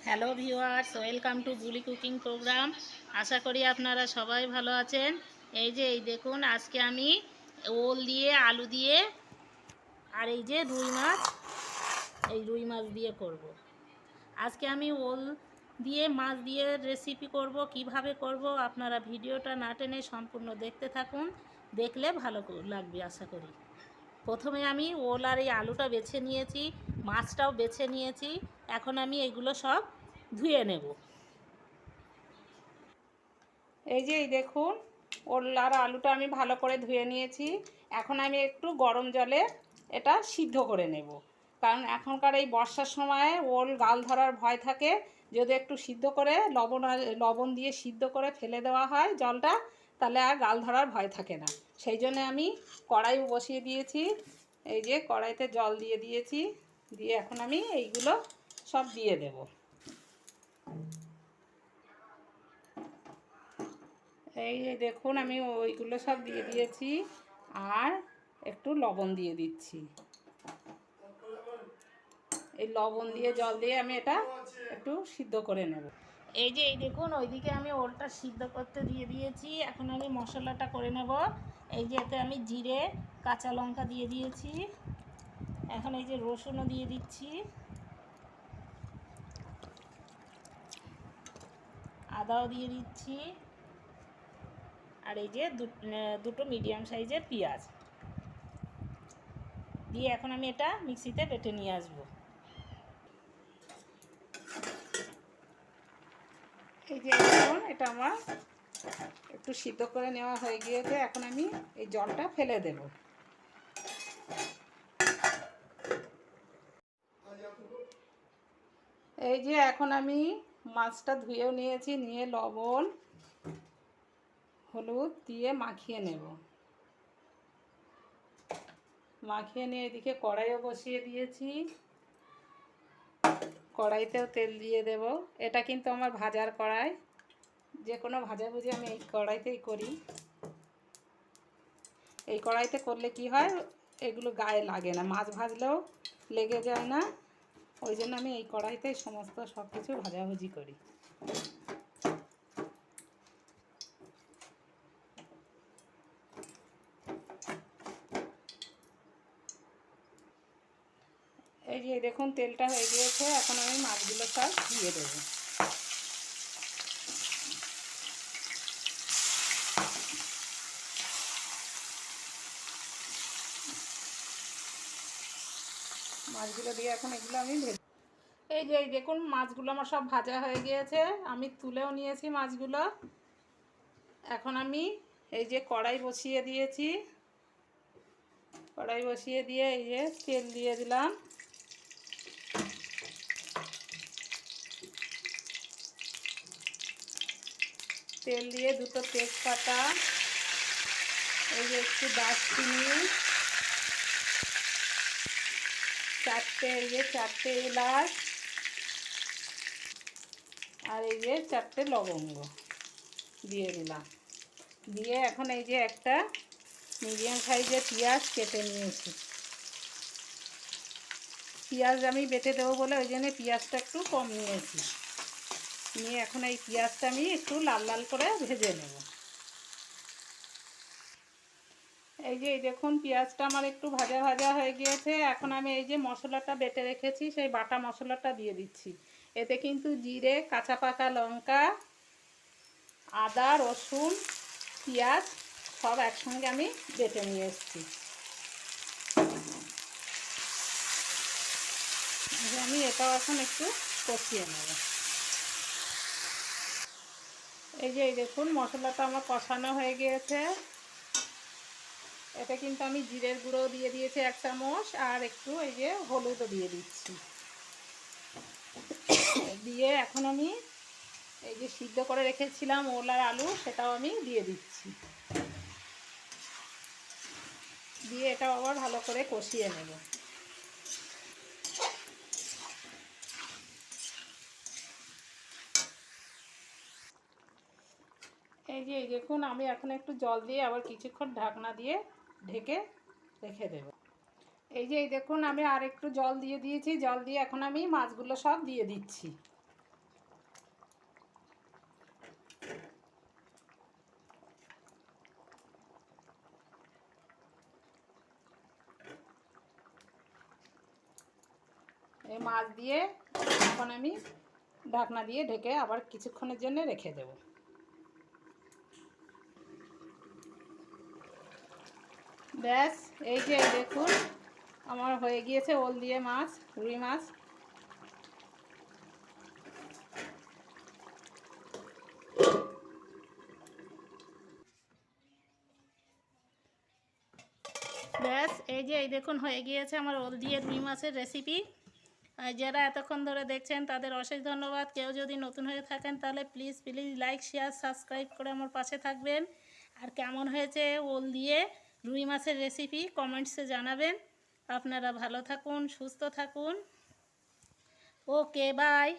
Hello viewers, welcome to Buli cooking program. আশা করি আপনারা সবাই ভালো আছেন। এই দেখুন, আজকে আমি ওল দিয়ে, আলু দিয়ে আর এই যে রুই মাছ দিয়ে করব। আজকে আমি ওল দিয়ে মাছ দিয়ে রেসিপি করব। কিভাবে করব আপনারা ভিডিওটা না টেনে সম্পূর্ণ দেখতে থাকুন, দেখলে ভালো লাগবে আশা করি। প্রথমে আমি ওল আর এই আলুটা বেছে নিয়েছি, মাছটাও বেছে নিয়েছি। এখন আমি এগুলো সব ধুয়ে নেব। এই দেখুন, ওল আর আলুটা আমি ভালো করে ধুয়ে নিয়েছি। এখন আমি একটু গরম জলে এটা সিদ্ধ করে নেব, কারণ এখনকার এই বর্ষার সময় ওল গাল ধরার ভয় থাকে। যদি একটু সিদ্ধ করে লবণ দিয়ে সিদ্ধ করে ফেলে দেওয়া হয় জলটা, তাহলে আর গাল ধরার ভয় থাকে না। সেই জন্য আমি কড়াই বসিয়ে দিয়েছি। এই যে কড়াইতে জল দিয়ে দিয়েছি, দিয়ে এখন আমি এইগুলো সব দিয়ে দেব। এই দেখুন, আমি ওইগুলো সব দিয়ে দিয়েছি আর একটু লবণ দিয়ে দিচ্ছি। এই লবণ দিয়ে জল দিয়ে আমি এটা একটু সিদ্ধ করে নেব। এই দেখুন, ওইদিকে আমি ওলটা সিদ্ধ করতে দিয়ে দিয়েছি। এখন আমি মশলাটা করে নেব। এই যে এতে আমি জিরে, কাঁচা লঙ্কা দিয়ে দিয়েছি। এখন এই যে রসুনও দিয়ে দিচ্ছি, আদাও দিয়ে দিচ্ছি, আর এই যে দুটো মিডিয়াম সাইজের পেঁয়াজ দিয়ে এখন আমি এটা মিক্সিতে বেটে নিয়ে আসবো। এই যে এখন এটা আমার একটু সিদ্ধ করে নেওয়া হয়ে গিয়েছে। এখন আমি এই জলটা ফেলে দেব। এই যে এখন আমি মাছটা ধুয়েও নিয়েছি, নিয়ে লবণ হলুদ দিয়ে মাখিয়ে নেব। মাখিয়ে নিয়ে এদিকে কড়াইও বসিয়ে দিয়েছি। কড়াইতেও তেল দিয়ে দেব। এটা কিন্তু আমার ভাজার কড়াই, যে কোনো ভাজাভুজি আমি এই কড়াইতেই করি। এই কড়াইতে করলে কি হয়, এগুলো গায়ে লাগে না, মাছ ভাজলেও লেগে যায় না। ওই জন্য আমি এই কড়াইতেই সমস্ত সব কিছু ভাজাভুজি করি। এই যে দেখুন, তেলটা হয়ে গিয়েছে। এখন আমি মাছগুলো সব দিয়ে দেবো। মাছগুলো দিয়ে এখন এগুলো আমি ভেজে, এই দেখুন, মাছগুলো আমার সব ভাজা হয়ে গিয়েছে। আমি তুলেও নিয়েছি মাছগুলো। এখন আমি এই যে কড়াই বসিয়ে দিয়েছি। কড়াই বসিয়ে দিয়ে এই যে তেল দিয়ে দিলাম। তেল দিয়ে দুটো তেজপাতা, এই যে একটু দারচিনি, চারটে এলাচ, আর এই যে 4টে লবঙ্গ দিয়ে দিলাম। দিয়ে এখন এই যে একটা মিডিয়াম সাইজের পেঁয়াজ কেটে নিয়েছি। পেঁয়াজ আমি বেটে দেবো বলে ওই জন্য পেঁয়াজটা একটু কম নিয়েছি। নিয়ে এখন এই পেঁয়াজটা আমি একটু লাল লাল করে ভেজে নেব। এই দেখুন, পেঁয়াজটা আমার একটু ভাজা ভাজা হয়ে গিয়েছে। এখন আমি এই যে মশলাটা বেটে রেখেছি, সেই বাটা মশলাটা দিয়ে দিচ্ছি। এতে কিন্তু জিরে, কাঁচা পাকা লঙ্কা, আদা, রসুন, পেঁয়াজ সব একসঙ্গে আমি বেটে নিয়ে এসেছি। আমি এটাও এখন একটু কষিয়ে নেব। এই দেখুন, মশলাটা আমার কষানো হয়ে গিয়েছে। এটা কিন্তু আমি জিরের গুঁড়ো দিয়ে দিয়েছি 1 চামচ, আর একটু এই যে হলুদও দিয়ে দিচ্ছি। দিয়ে এখন আমি এই যে সিদ্ধ করে রেখেছিলাম ওল আর আলু, সেটাও আমি দিয়ে দিচ্ছি। দিয়ে এটা আবার ভালো করে কষিয়ে নেব। এই দেখুন, আমি এখন একটু জল দিয়ে আবার কিছুক্ষণ ঢাকনা দিয়ে ঢেকে রেখে দেব। এই দেখুন, আমি আর একটু জল দিয়ে দিয়েছি। জল দিয়ে এখন আমি মাছগুলো সব দিয়ে দিচ্ছি। এই মাছ দিয়ে এখন আমি ঢাকনা দিয়ে ঢেকে আবার কিছুক্ষণের জন্য রেখে দেব। ব্যাস, এই যে দেখুন আমার হয়ে গিয়েছে ওল দিয়ে মাছ, রুই মাছ। ব্যাস, এই যে এই দেখুন হয়ে গিয়েছে আমার ওল দিয়ে রুই মাছের রেসিপি। আর যারা এতক্ষণ ধরে দেখছেন তাদের অশেষ ধন্যবাদ। কেউ যদি নতুন হয়ে থাকেন তাহলে প্লিজ লাইক শেয়ার সাবস্ক্রাইব করে আমার পাশে থাকবেন। আর কেমন হয়েছে ওল দিয়ে রুই মাছের রেসিপি কমেন্টসে জানাবেন। আপনারা ভালো থাকুন, সুস্থ থাকুন। ওকে, বাই।